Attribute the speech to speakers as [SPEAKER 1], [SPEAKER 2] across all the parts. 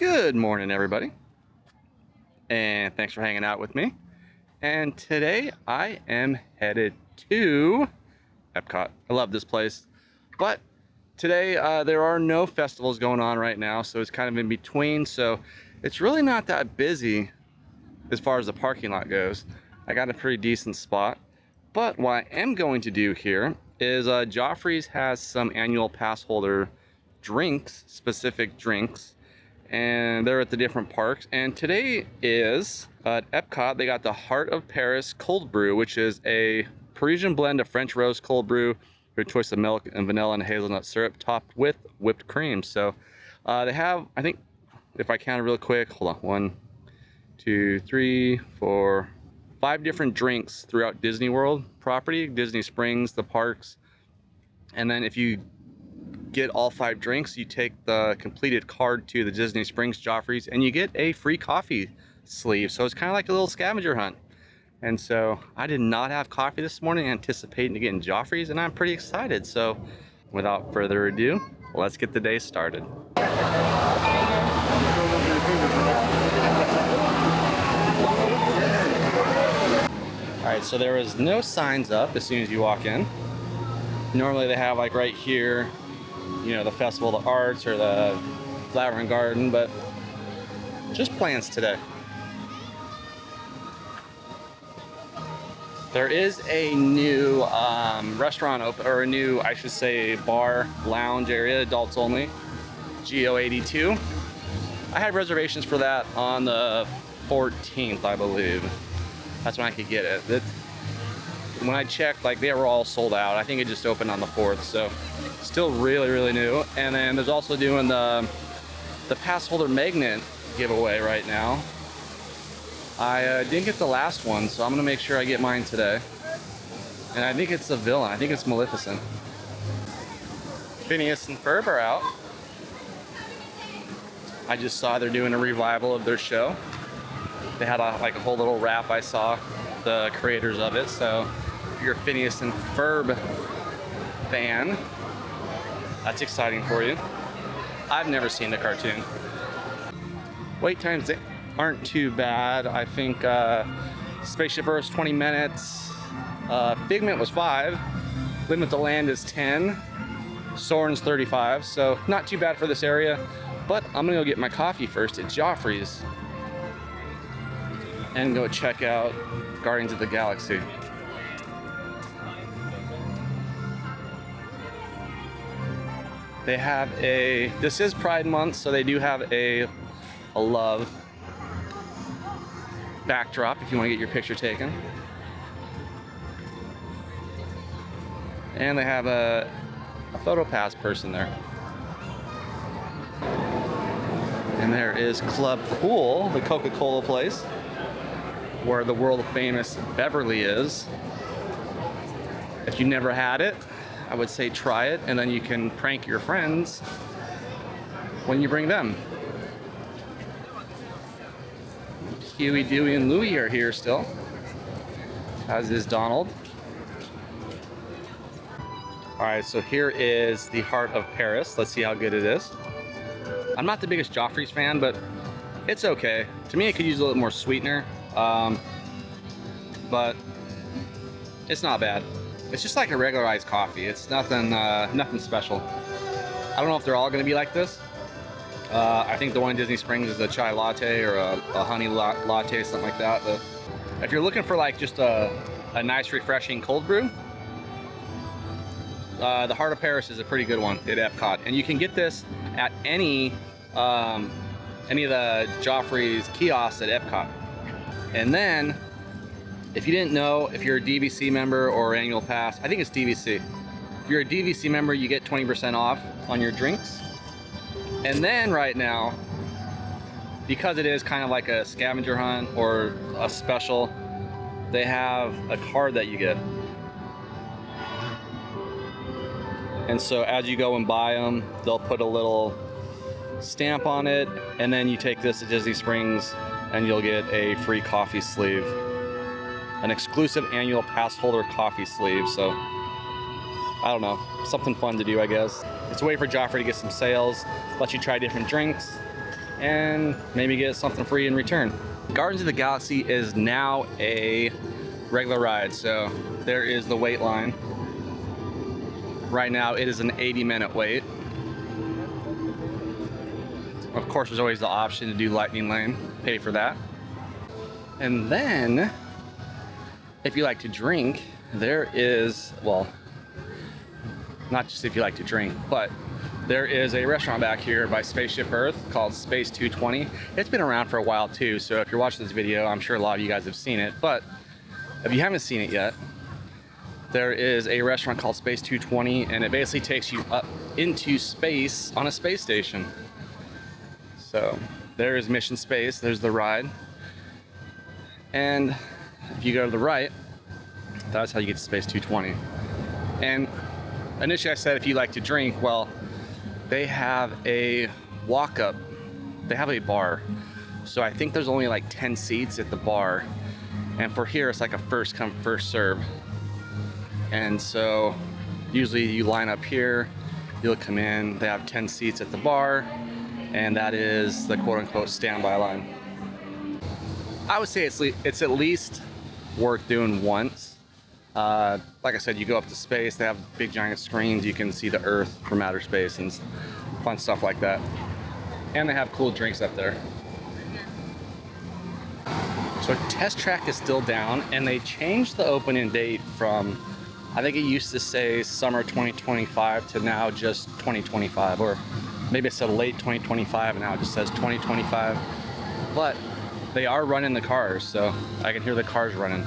[SPEAKER 1] Good morning, everybody, and thanks for hanging out with me. And today I am headed to EPCOT. I love this place, but today there are no festivals going on right now, so it's kind of in between, so it's really not that busy as far as the parking lot goes. I got a pretty decent spot, but what I am going to do here is Joffrey's has some annual pass holder drinks, specific drinks, and they're at the different parks. And today is at EPCOT, they got the Heart of Paris cold brew, which is a Parisian blend of French roast cold brew with a choice of milk and vanilla and hazelnut syrup topped with whipped cream. So they have, I think, if I count it real quick, hold on, 1, 2, 3, 4, 5 different drinks throughout Disney World property, Disney Springs, the parks. And then if you get all 5 drinks, you take the completed card to the Disney Springs Joffrey's and you get a free coffee sleeve. So it's kind of like a little scavenger hunt. And so I did not have coffee this morning, anticipating to get in Joffrey's, and I'm pretty excited. So without further ado, let's get the day started. All right, so there was no signs up as soon as you walk in. Normally they have like right here, you know, the Festival of the Arts or the Flower and Garden, but just plants today. There is a new restaurant open, or a new, I should say, bar lounge area, adults only, GO82. I had reservations for that on the 14th, I believe. That's when I could get it. When I checked, like, they were all sold out. I think it just opened on the 4th, so still really new. And then there's also doing the pass holder magnet giveaway right now. I didn't get the last one, so I'm gonna make sure I get mine today. And I think it's a villain. I think it's Maleficent. Phineas and Ferb are out. I just saw they're doing a revival of their show. They had like a whole little rap. I saw the creators of it, so if you're a Phineas and Ferb fan, that's exciting for you. I've never seen the cartoon. Wait times aren't too bad. I think Spaceship Earth's 20 minutes, Figment was 5, Limit to Land is 10, Soarin's 35, so not too bad for this area. But I'm gonna go get my coffee first at Joffrey's and go check out Guardians of the Galaxy. They have this is Pride Month, so they do have a love backdrop if you want to get your picture taken. And they have a photo pass person there. And there is Club Cool, the Coca-Cola place, where the world famous Beverly is. If you never had it, I would say try it, and then you can prank your friends when you bring them. Huey, Dewey, and Louie are here still, as is Donald. All right, so here is the Heart of Paris. Let's see how good it is. I'm not the biggest Joffrey's fan, but it's okay. To me, it could use a little more sweetener, but it's not bad. It's just like a regular iced coffee. It's nothing special. I don't know if they're all gonna be like this. I think the one in Disney Springs is a chai latte or a honey latte, something like that. But if you're looking for like just a nice, refreshing cold brew, the Heart of Paris is a pretty good one at EPCOT. And you can get this at any of the Joffrey's kiosks at EPCOT. And then, if you didn't know, if you're a DVC member or Annual Pass, I think it's DVC. If you're a DVC member, you get 20% off on your drinks. And then right now, because it is kind of like a scavenger hunt or a special, they have a card that you get. And so as you go and buy them, they'll put a little stamp on it, and then you take this to Disney Springs and you'll get a free coffee sleeve. An exclusive annual pass holder coffee sleeve. So I don't know, something fun to do, I guess. It's a way for Joffrey to get some sales, let you try different drinks, and maybe get something free in return. Guardians of the Galaxy is now a regular ride, so there is the wait line. Right now it is an 80-minute wait. Of course, there's always the option to do Lightning Lane, pay for that. And then, if you like to drink, there is, well, not just if you like to drink, but there is a restaurant back here by Spaceship Earth called Space 220. It's been around for a while too, so if you're watching this video, I'm sure a lot of you guys have seen it, but if you haven't seen it yet, there is a restaurant called Space 220, and it basically takes you up into space on a space station. So there is Mission Space, there's the ride. And if you go to the right, that's how you get to Space 220. And initially I said if you like to drink, well, they have a walk-up, they have a bar. So I think there's only like 10 seats at the bar. And for here, it's like a first come, first serve. And so usually you line up here, you'll come in, they have 10 seats at the bar, and that is the quote-unquote standby line. I would say it's at least worth doing once. Like I said, you go up to space, they have big giant screens, you can see the Earth from outer space and fun stuff like that. And they have cool drinks up there. So Test Track is still down, and they changed the opening date from, I think it used to say summer 2025 to now just 2025, or maybe it said late 2025 and now it just says 2025. But they are running the cars, so I can hear the cars running.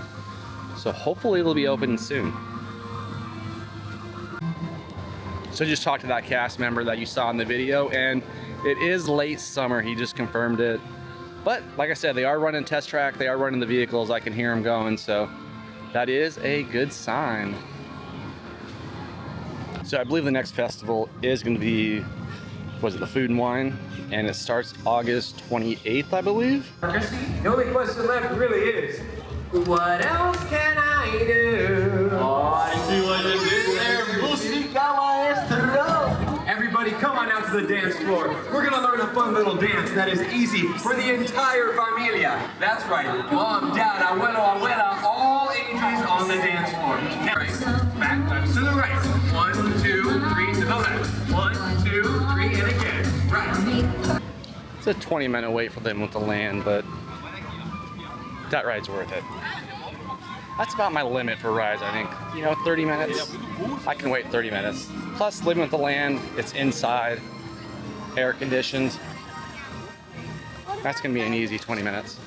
[SPEAKER 1] So hopefully it'll be open soon. So just talked to that cast member that you saw in the video, and it is late summer, he just confirmed it. But like I said, they are running Test Track, they are running the vehicles, I can hear them going, so that is a good sign. So I believe the next festival is going to be, was it the Food and Wine? And it starts August 28th, I believe.
[SPEAKER 2] The only question left really is, what else can I do? Oh, I see what you did there. Música maestro. Everybody come on out to the dance floor. We're gonna learn a fun little dance that is easy for the entire familia. That's right. Mom, dad, abuelo, abuela, all ages on the dance floor. Right. Back to the right. 1, 2, 3 to the left. 1, 2, 3, and again. Right.
[SPEAKER 1] It's a 20-minute wait for them to land, but that ride's worth it. That's about my limit for rides, I think. You know, 30 minutes. I can wait 30 minutes. Plus, living with the land, it's inside, air conditioned. That's gonna be an easy 20 minutes.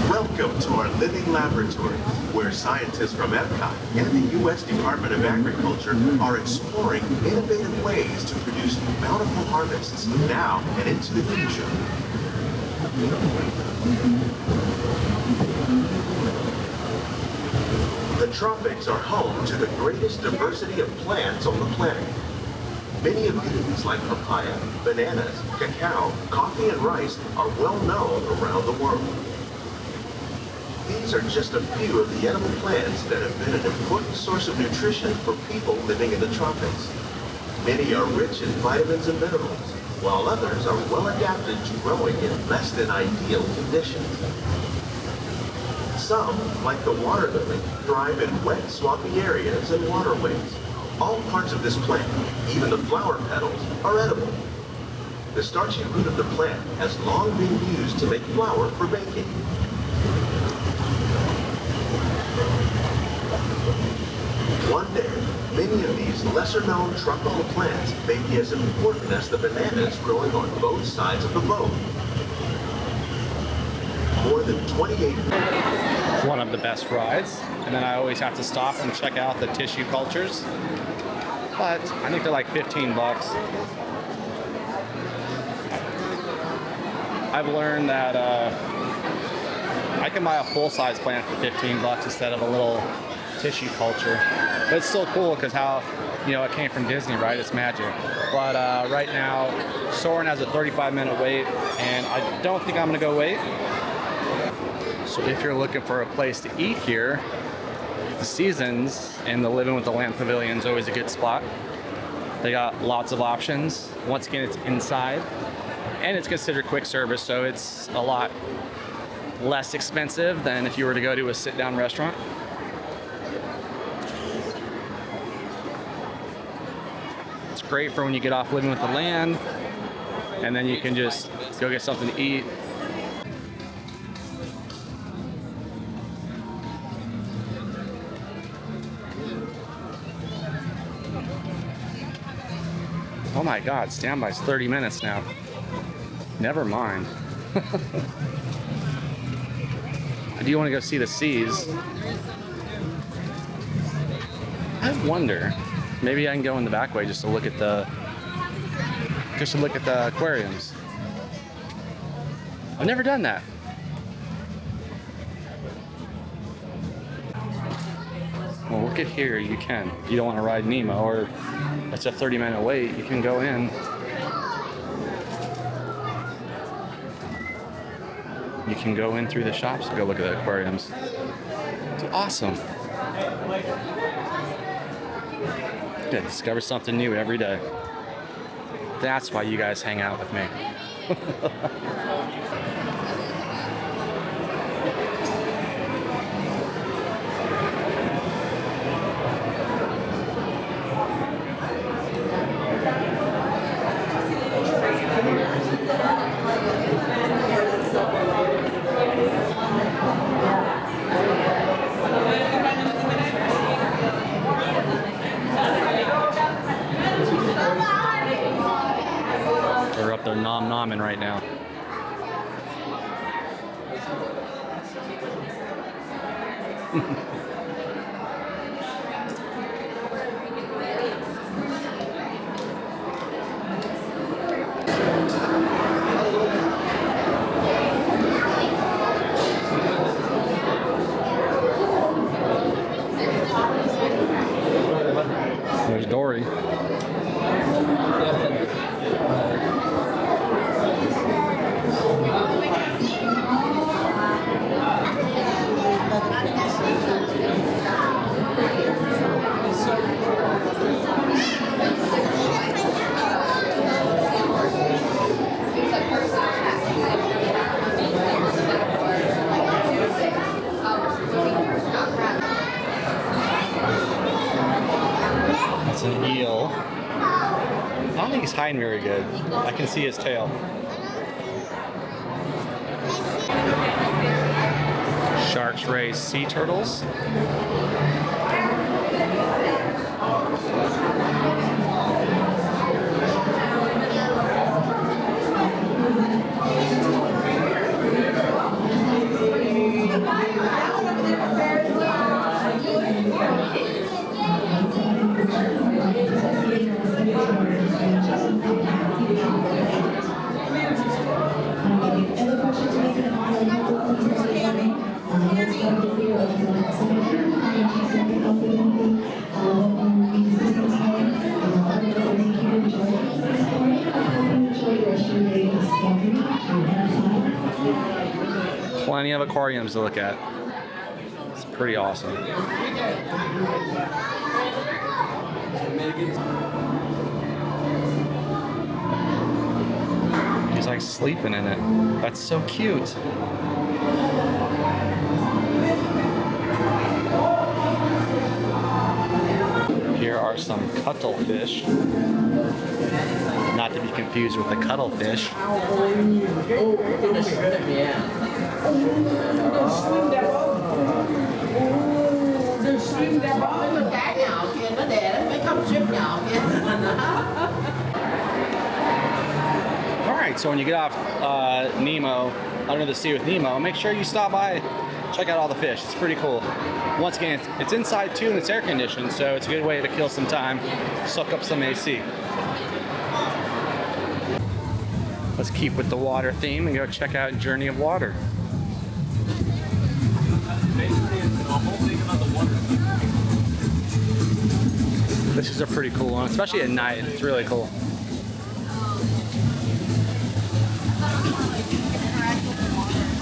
[SPEAKER 3] Welcome to our living laboratory, where scientists from EPCOT and the U.S. Department of Agriculture are exploring innovative ways to produce bountiful harvests now and into the future. The tropics are home to the greatest diversity of plants on the planet. Many of these, like papaya, bananas, cacao, coffee, and rice, are well known around the world. These are just a few of the edible plants that have been an important source of nutrition for people living in the tropics. Many are rich in vitamins and minerals, while others are well adapted to growing in less than ideal conditions. Some, like the water lily, thrive in wet, swampy areas and waterways. All parts of this plant, even the flower petals, are edible. The starchy root of the plant has long been used to make flour for baking. One day, many of these lesser-known tropical plants may be as important as the bananas growing on both sides of the boat. More than 28...
[SPEAKER 1] One of the best rides, and then I always have to stop and check out the tissue cultures. But I think they're like 15 bucks. I've learned that I can buy a full-size plant for 15 bucks instead of a little tissue culture. But it's still cool because how, you know, it came from Disney, right? It's magic. But right now, Soarin' has a 35-minute wait, and I don't think I'm gonna go wait. So if you're looking for a place to eat here, the Seasons and the Living with the Land Pavilion is always a good spot. They got lots of options. Once again, it's inside, and it's considered quick service, so it's a lot less expensive than if you were to go to a sit-down restaurant. It's great for when you get off Living with the Land, and then you can just go get something to eat. Oh my God, standby's 30 minutes now. Never mind. I do want to go see the seas. I wonder, maybe I can go in the back way just to look at the aquariums. I've never done that. Well, look at here, you can. You don't want to ride Nemo, or it's a 30-minute wait, you can go in. You can go in through the shops and go look at the aquariums. It's awesome. Yeah, discover something new every day. That's why you guys hang out with me. They're up there nom-nomming right now. There's Dory. That's an eel. I don't think he's hiding very good. I can see his tail. Sharks raise sea turtles. Plenty of aquariums to look at. It's pretty awesome. He's like sleeping in it. That's so cute. are some cuttlefish. Not to be confused with the cuttlefish. Alright, so when you get off Nemo, under the sea with Nemo, make sure you stop by, check out all the fish. It's pretty cool. Once again, it's inside too and it's air conditioned, so it's a good way to kill some time, suck up some AC. Let's keep with the water theme and go check out Journey of Water. This is a pretty cool one, especially at night. It's really cool.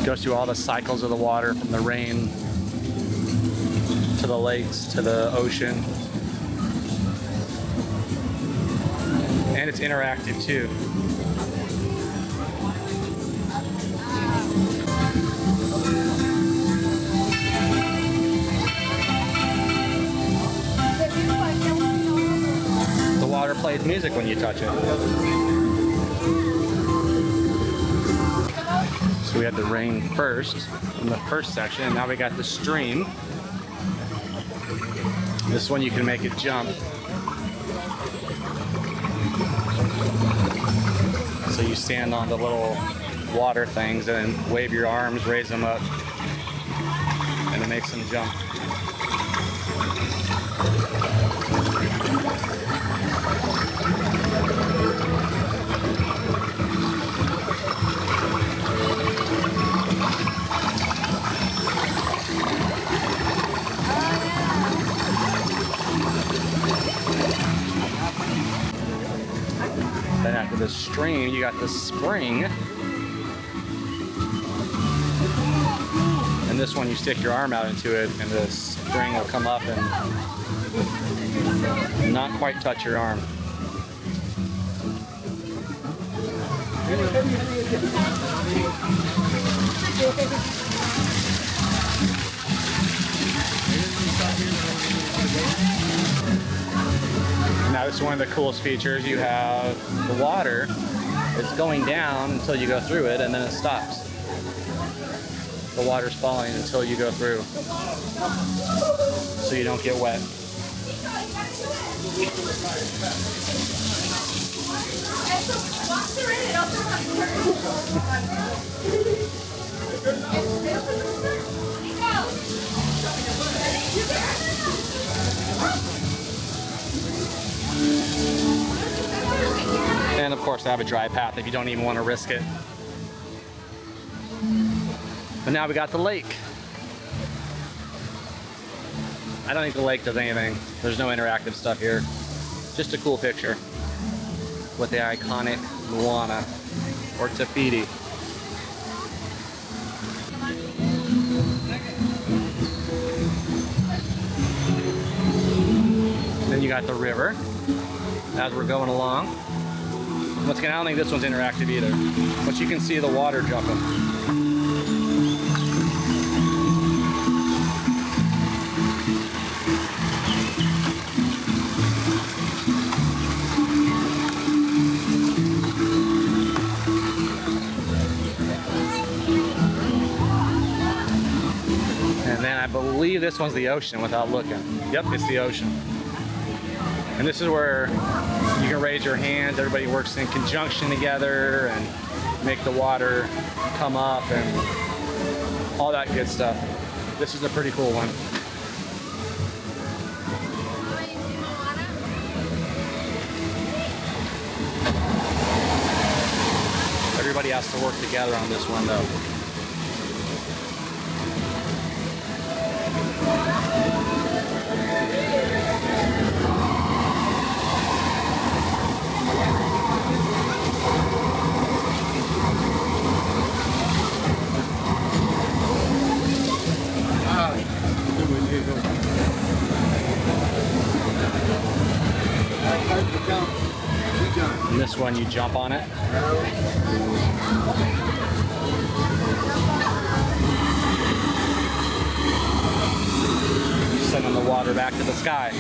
[SPEAKER 1] Goes through all the cycles of the water, from the rain to the lakes to the ocean. And it's interactive too. The water plays music when you touch it. So we had the rain first in the first section, and now we got the stream. This one you can make it jump. So you stand on the little water things and then wave your arms, raise them up, and it makes them jump. Then after the stream, you got the spring. And this one, you stick your arm out into it, and the spring will come up and not quite touch your arm. Now this is one of the coolest features. You have the water. It's going down until you go through it, and then it stops. The water's falling until you go through, so you don't get wet. And of course, I have a dry path if you don't even want to risk it. But now we got the lake. I don't think the lake does anything. There's no interactive stuff here. Just a cool picture with the iconic Moana or Tafiti. Then you got the river as we're going along. Once again, I don't think this one's interactive either, but you can see the water jumping. And then I believe this one's the ocean without looking. Yep, it's the ocean. And this is where you can raise your hands, everybody works in conjunction together and make the water come up and all that good stuff. This is a pretty cool one. Everybody has to work together on this one though. And this one, you jump on it. You send the water back to the sky.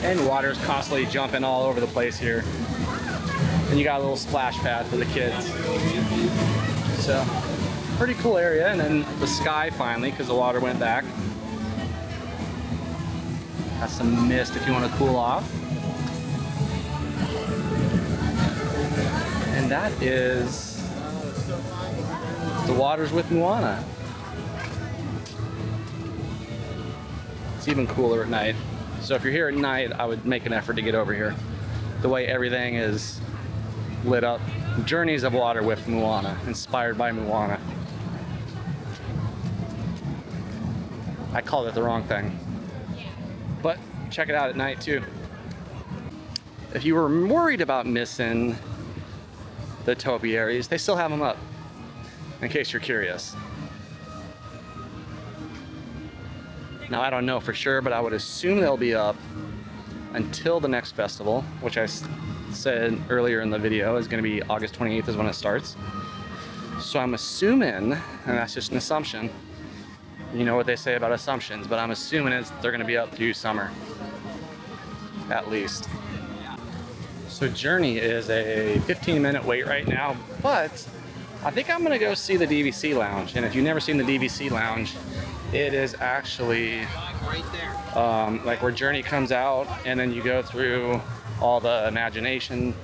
[SPEAKER 1] And water's constantly jumping all over the place here. And you got a little splash pad for the kids. So, pretty cool area. And then the sky finally, because the water went back. Got some mist if you want to cool off. And that is the waters with Moana. It's even cooler at night. So if you're here at night, I would make an effort to get over here. The way everything is lit up. Journeys of Water with Moana, inspired by Moana. I called it the wrong thing. But check it out at night too. If you were worried about missing the topiaries, they still have them up, in case you're curious. Now I don't know for sure, but I would assume they'll be up until the next festival, which I said earlier in the video is going to be August 28th is when it starts. So I'm assuming, and that's just an assumption, you know what they say about assumptions, but I'm assuming they're going to be up through summer, at least. So Journey is a 15-minute wait right now, but I think I'm going to go see the DVC Lounge. And if you've never seen the DVC Lounge, it is actually like where Journey comes out, and then you go through all the imagination,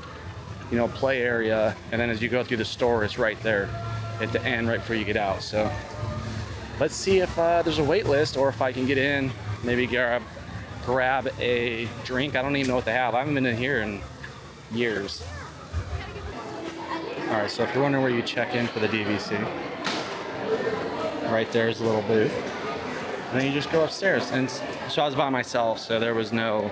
[SPEAKER 1] you know, play area, and then as you go through the store, it's right there at the end, right before you get out. So let's see if there's a wait list, or if I can get in, maybe grab a drink. I don't even know what they have. I haven't been in here in years. All right, so if you're wondering where you check in for the DVC, right there's a little booth. And then you just go upstairs. And so I was by myself, so there was no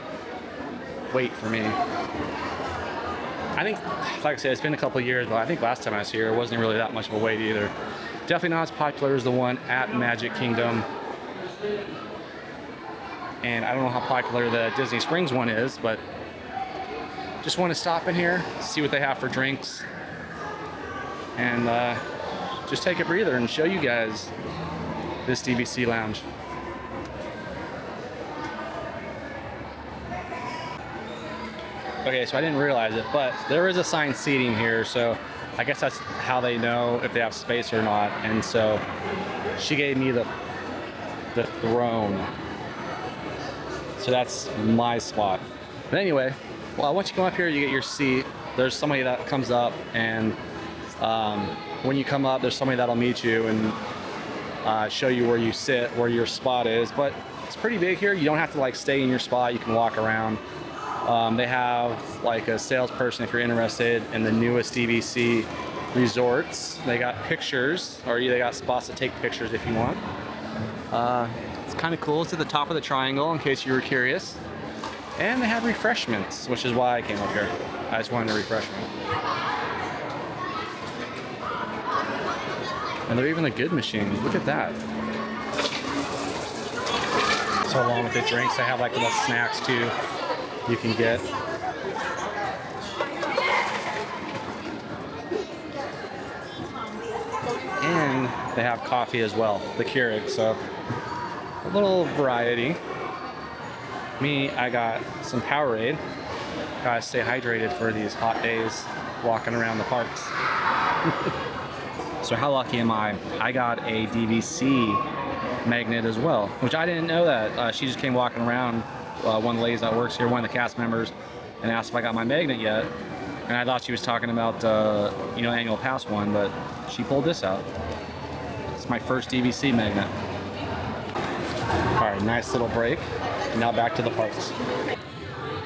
[SPEAKER 1] wait for me. I think, like I said, it's been a couple of years, but I think last time I was here, it wasn't really that much of a wait either. Definitely not as popular as the one at Magic Kingdom. And I don't know how popular the Disney Springs one is, but just want to stop in here, see what they have for drinks, and just take a breather and show you guys this DVC Lounge. Okay, so I didn't realize it, but there is assigned seating here, so I guess that's how they know if they have space or not. And so she gave me the throne. So that's my spot. But anyway, well, once you come up here, you get your seat. There's somebody that comes up, and when you come up, there's somebody that'll meet you and show you where you sit, where your spot is. But it's pretty big here. You don't have to like stay in your spot. You can walk around. They have like a salesperson if you're interested in the newest DVC resorts. They got pictures, or they got spots to take pictures if you want. It's kind of cool. It's at the top of the triangle in case you were curious. And they have refreshments, which is why I came up here. I just wanted a refreshment. And they're even a good machine. Look at that. So along with the drinks, they have like little snacks too you can get. And they have coffee as well, the Keurig, so a little variety. Me, I got some Powerade. Gotta stay hydrated for these hot days walking around the parks. So how lucky am I? I got a DVC magnet as well, which I didn't know that. She just came walking around, one of the ladies that works here, one of the cast members, and asked if I got my magnet yet. And I thought she was talking about, you know, annual pass one, but she pulled this out. It's my first DVC magnet. All right, nice little break. Now back to the parks.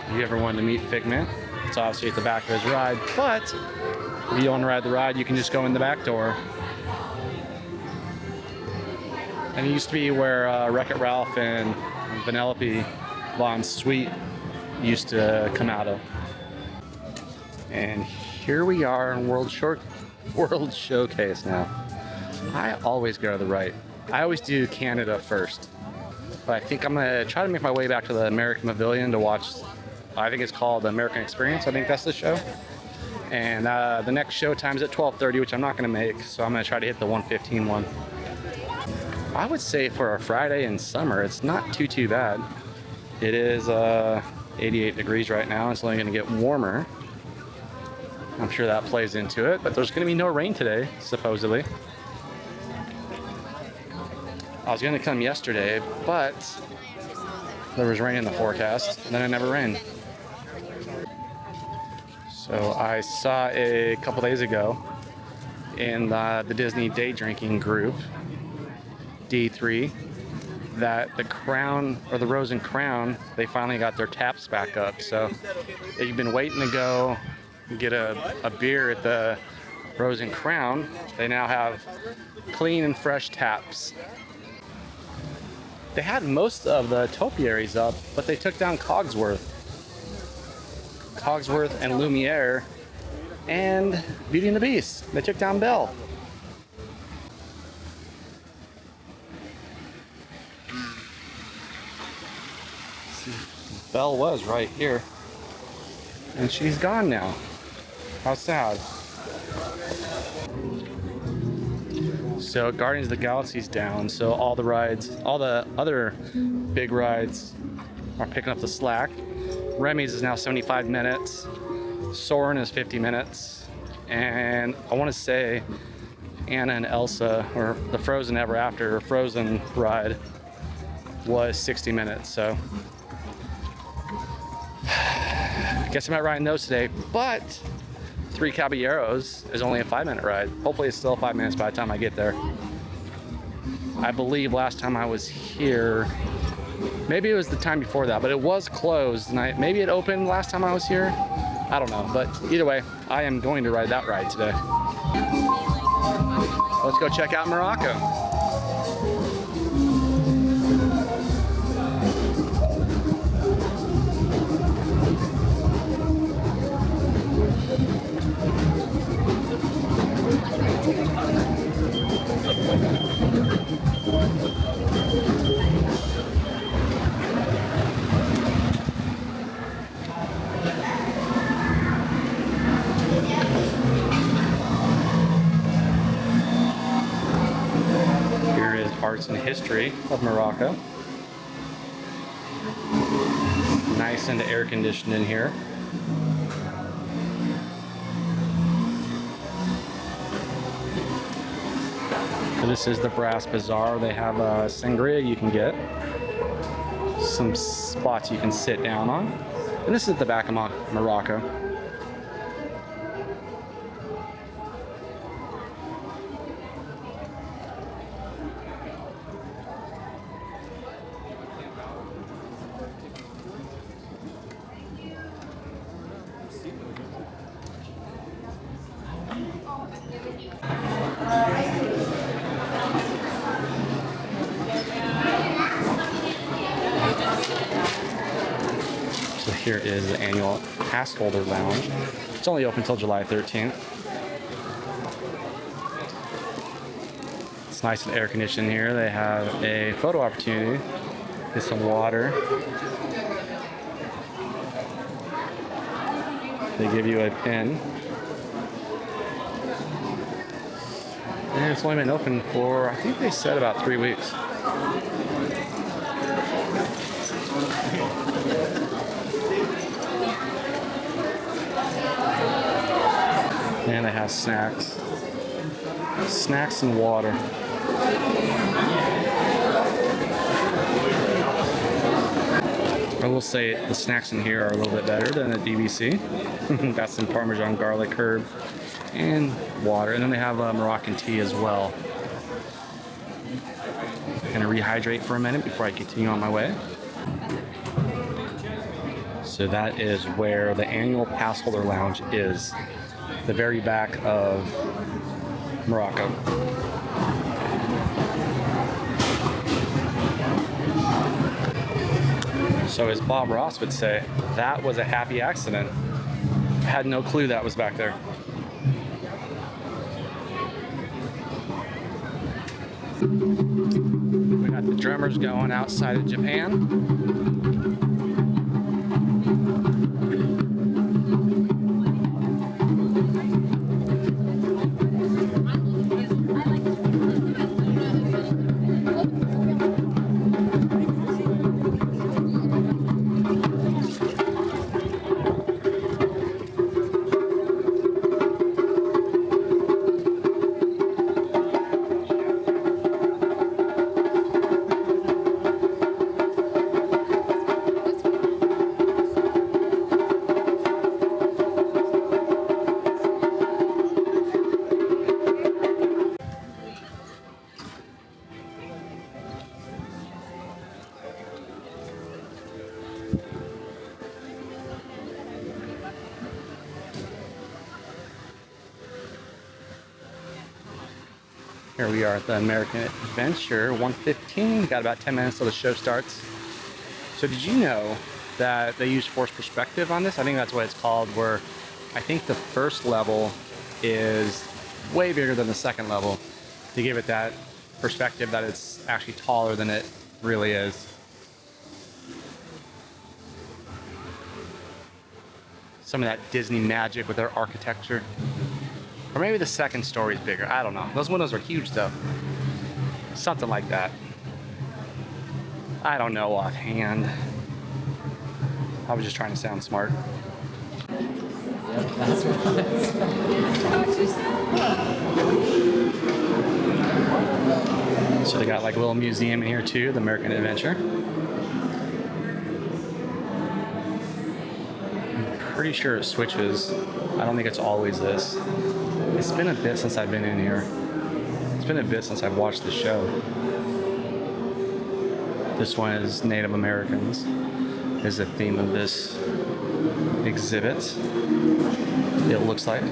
[SPEAKER 1] If you ever wanted to meet Figment, it's obviously at the back of his ride, but if you want to ride the ride, you can just go in the back door. And it used to be where Wreck-It Ralph and Vanellope Von's suite used to come out of. And here we are in World Showcase now. I always go to the right. I always do Canada first. But I think I'm gonna try to make my way back to the American Pavilion to watch, I think it's called the American Experience. I think that's the show. And the next show time's at 12:30, which I'm not gonna make. So I'm gonna try to hit the 1:15 one. I would say for a Friday in summer, it's not too bad. It is 88 degrees right now. It's only going to get warmer. I'm sure that plays into it, but there's going to be no rain today, supposedly. I was going to come yesterday, but there was rain in the forecast, and then it never rained. So I saw a couple days ago in the Disney day drinking group, D3, that the Crown, or the Rose and Crown, they finally got their taps back up. So if you've been waiting to go get a beer at the Rose and Crown, they now have clean and fresh taps. They had most of the topiaries up, but they took down Cogsworth and Lumiere and Beauty and the Beast. They took down Belle. Belle was right here, and she's gone now. How sad. So Guardians of the Galaxy's down, so all the rides, all the other big rides are picking up the slack. Remy's is now 75 minutes, Soarin' is 50 minutes, and I want to say Anna and Elsa, or the Frozen Ever After Frozen ride, was 60 minutes. So I guess I'm not riding those today, but Three Caballeros is only a 5-minute ride. Hopefully it's still 5 minutes by the time I get there. I believe last time I was here, maybe it was the time before that, but it was closed, and maybe it opened last time I was here. I don't know, but either way, I am going to ride that ride today. Let's go check out Morocco. Here is Arts and History of Morocco. Nice and air conditioned in here. So this is the Brass Bazaar. They have a sangria you can get, some spots you can sit down on, and this is at the back of Morocco. So here is the Annual Passholder Lounge. It's only open until July 13th. It's nice and air conditioned here. They have a photo opportunity. Get some water. They give you a pin. And it's only been open for, I think they said about 3 weeks. And they have snacks. Snacks and water. I will say the snacks in here are a little bit better than at DVC. Got some Parmesan garlic herb and water. And then they have Moroccan tea as well. I'm gonna rehydrate for a minute before I continue on my way. So that is where the Annual Passholder Lounge is. The very back of Morocco. So as Bob Ross would say, that was a happy accident. I had no clue that was back there. We got the drummers going outside of Japan. Here we are at the American Adventure 115. Got about 10 minutes till the show starts. So did you know that they use forced perspective on this? I think that's what it's called, where I think the first level is way bigger than the second level to give it that perspective that it's actually taller than it really is. Some of that Disney magic with their architecture. Or maybe the second story is bigger. I don't know. Those windows are huge though. Something like that. I don't know offhand. I was just trying to sound smart.
[SPEAKER 4] That's
[SPEAKER 1] So they got like a little museum in here too, the American Adventure. I'm pretty sure it switches. I don't think it's always this. It's been a bit since I've been in here. It's been a bit since I've watched the show. This one is Native Americans, is the theme of this exhibit, it looks like.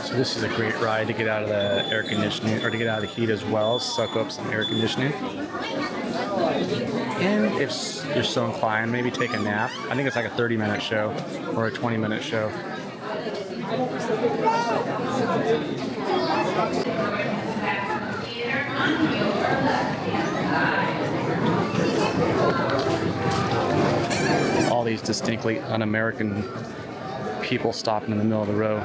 [SPEAKER 1] So this is a great ride to get out of the air conditioning, or to get out of the heat as well, suck up some air conditioning. And if you're so inclined, maybe take a nap. I think it's like a 30-minute show or a 20-minute show. All these distinctly un-American people stopping in the middle of the road.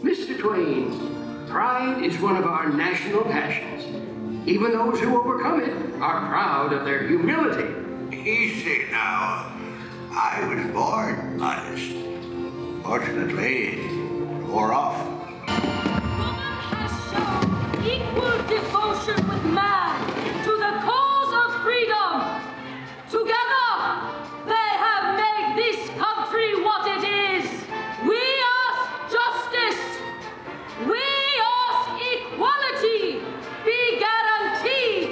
[SPEAKER 5] Mr. Twain, pride is one of our national passions. Even those who overcome it are proud of their humility.
[SPEAKER 6] Easy now. I was born modest. Fortunately, it wore off.
[SPEAKER 7] Woman has shown equal devotion with man to the cause of freedom. Together, they have made this country what it is. We ask justice. We ask equality be guaranteed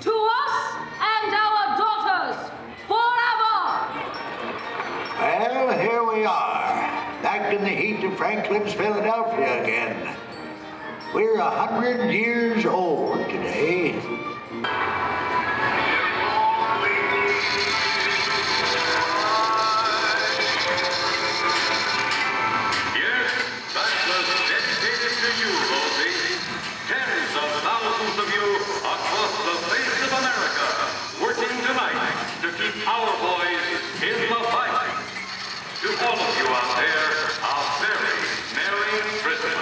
[SPEAKER 7] to us and our daughters forever.
[SPEAKER 6] Well, here we are, back in the heat of Franklin's Philadelphia again. We're 100 years old today.
[SPEAKER 8] Yes, that was dedicated to you, Rosie. Tens of thousands of you across the face of America, working tonight to keep our boys in the fight. To all of you out there, a very Merry Christmas.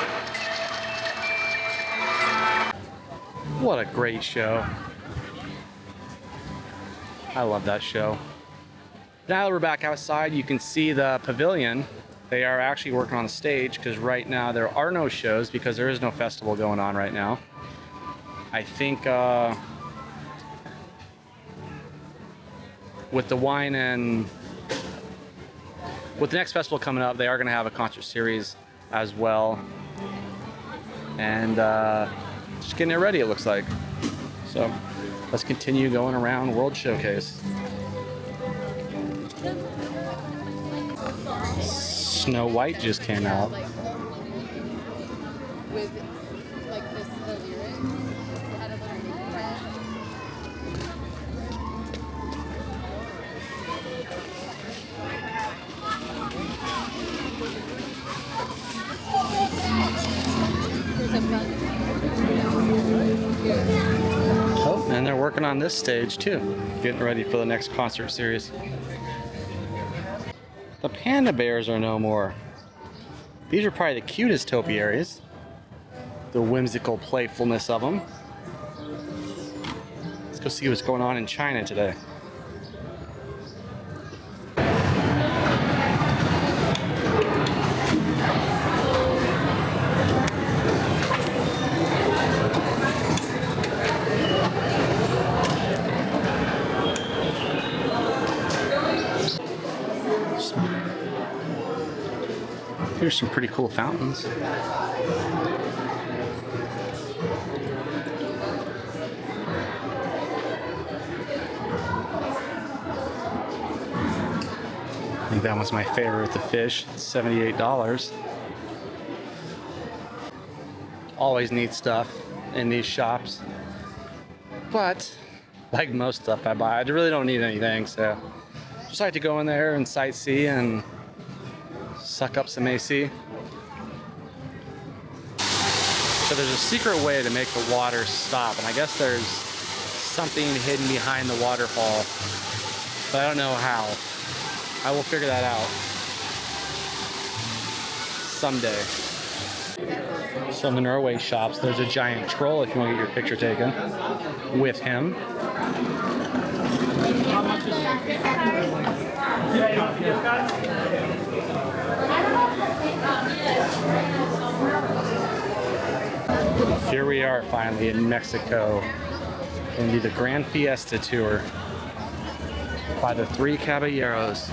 [SPEAKER 1] What a great show. I love that show. Now that we're back outside, you can see the pavilion. They are actually working on the stage because right now there are no shows because there is no festival going on right now. I think with the wine and with the next festival coming up, they are going to have a concert series as well. And just getting it ready, it looks like. So let's continue going around World Showcase. Snow White just came out.
[SPEAKER 4] With like this, the lyrics, it had a little red.
[SPEAKER 1] Oh, and they're working on this stage too, getting ready for the next concert series. The panda bears are no more. These are probably the cutest topiaries. The whimsical playfulness of them. Let's go see what's going on in China today. Here's some pretty cool fountains. I think that one's my favorite, the fish. It's $78. Always neat stuff in these shops. But, like most stuff I buy, I really don't need anything, so just like to go in there and sightsee and suck up some AC. So there's a secret way to make the water stop, and I guess there's something hidden behind the waterfall, but I don't know how. I will figure that out someday. So in the Norway shops, there's a giant troll if you want to get your picture taken with him. Here we are finally in Mexico. Going to do the Grand Fiesta tour by the Three Caballeros.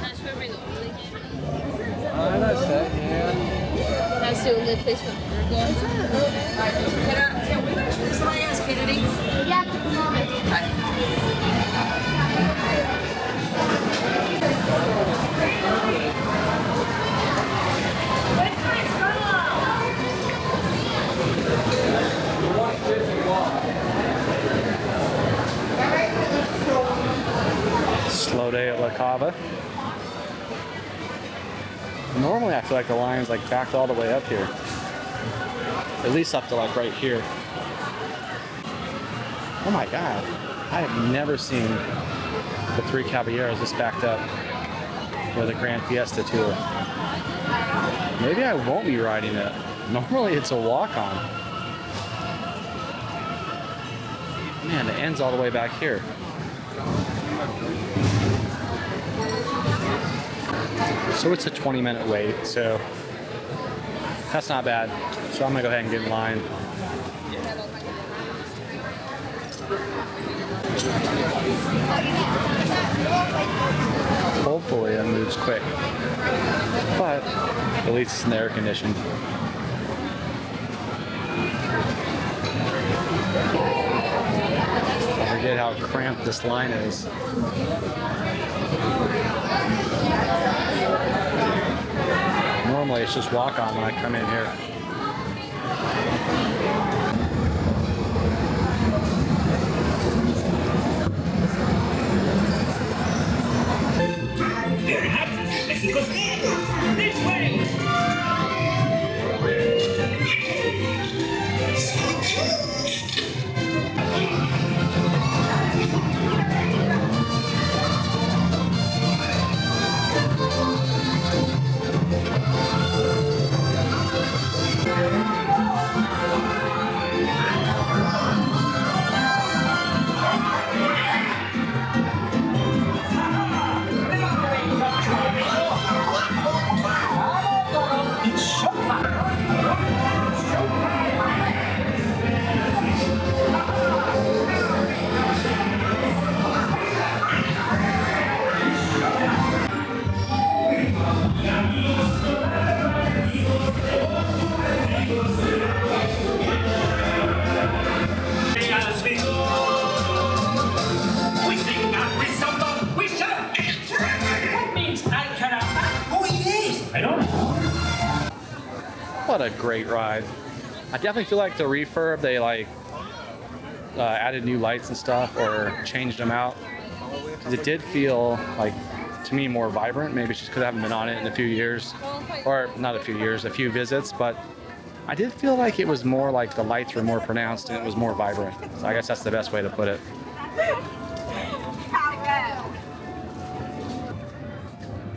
[SPEAKER 4] That's the only place where we're going.
[SPEAKER 9] Can we mention this last, Kennedy?
[SPEAKER 4] Yeah, at the moment.
[SPEAKER 1] Slow day at La Cava. Normally I feel like the line's like backed all the way up here. At least up to like right here. Oh my god. I have never seen the Three Caballeros this backed up for the Grand Fiesta tour. Maybe I won't be riding it. Normally it's a walk-on. Man, it ends all the way back here. So it's a 20-minute wait, so that's not bad. So I'm gonna go ahead and get in line. Hopefully it moves quick, but at least it's in the air conditioned. I forget how cramped this line is. Normally it's just walk on when I come in here.
[SPEAKER 10] This way!
[SPEAKER 1] What a great ride. I definitely feel like the refurb, they like added new lights and stuff or changed them out. Because it did feel like, to me, more vibrant. Maybe it's just because I haven't been on it in a few years. Or not a few years, a few visits. But I did feel like it was more like the lights were more pronounced and it was more vibrant. So I guess that's the best way to put it.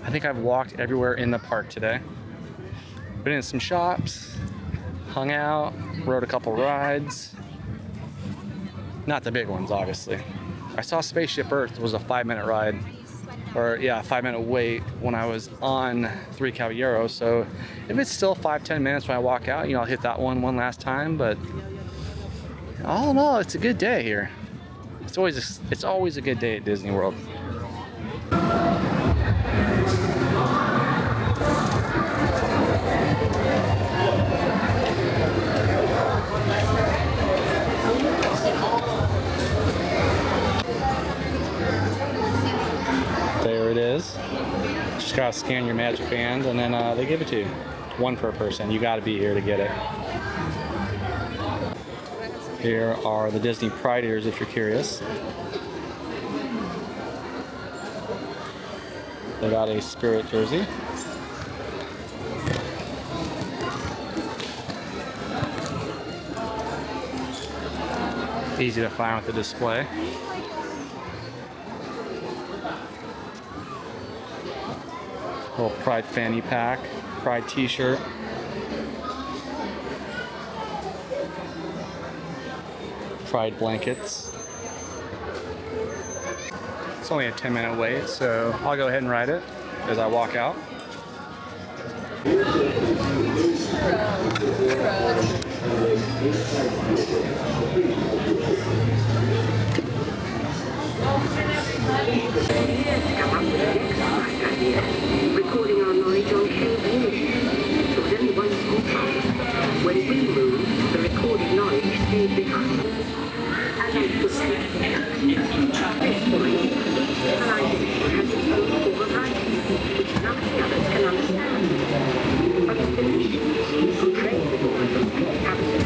[SPEAKER 1] I think I've walked everywhere in the park today. Been in some shops, hung out, rode a couple rides. Not the big ones, obviously. I saw Spaceship Earth was a 5-minute ride, or yeah, a 5-minute wait when I was on 3 Caballeros. So if it's still 5-10 minutes when I walk out, you know, I'll hit that one last time. But all in all, it's a good day here. It's always a good day at Disney World. There it is. Just gotta scan your magic band and then they give it to you. One per person. You gotta be here to get it. Here are the Disney Pride Ears if you're curious. They got a Spirit jersey. Easy to find with the display. Little Pride fanny pack, Pride t-shirt. Pride blankets. It's only a 10-minute wait, so I'll go ahead and ride it as I walk out.
[SPEAKER 10] Recording our knowledge on Scavenger. It was only one small problem. When we moved, the recorded knowledge stayed behind. As I put it, this point, civilization has its own form of writing, which none of the others can understand. But the Phoenicians portrayed the world of abstraction.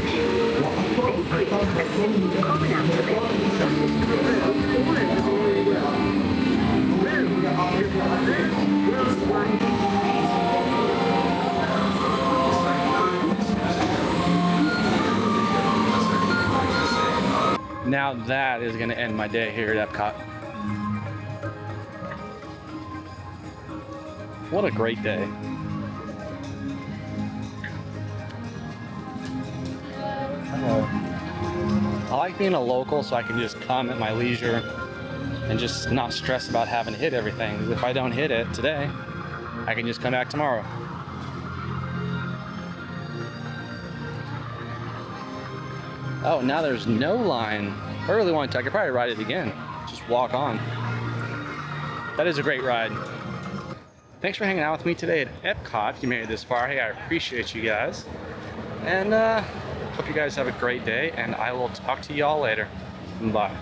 [SPEAKER 10] They created a common alphabet, thus the roads all over the known world.
[SPEAKER 1] Now that is going to end my day here at EPCOT. What a great day. I like being a local so I can just come at my leisure and just not stress about having to hit everything. If I don't hit it today, I can just come back tomorrow. Oh, now there's no line. If I really wanted to, I could probably ride it again. Just walk on. That is a great ride. Thanks for hanging out with me today at EPCOT. If you made it this far, hey, I appreciate you guys. And hope you guys have a great day, and I will talk to y'all later. Bye.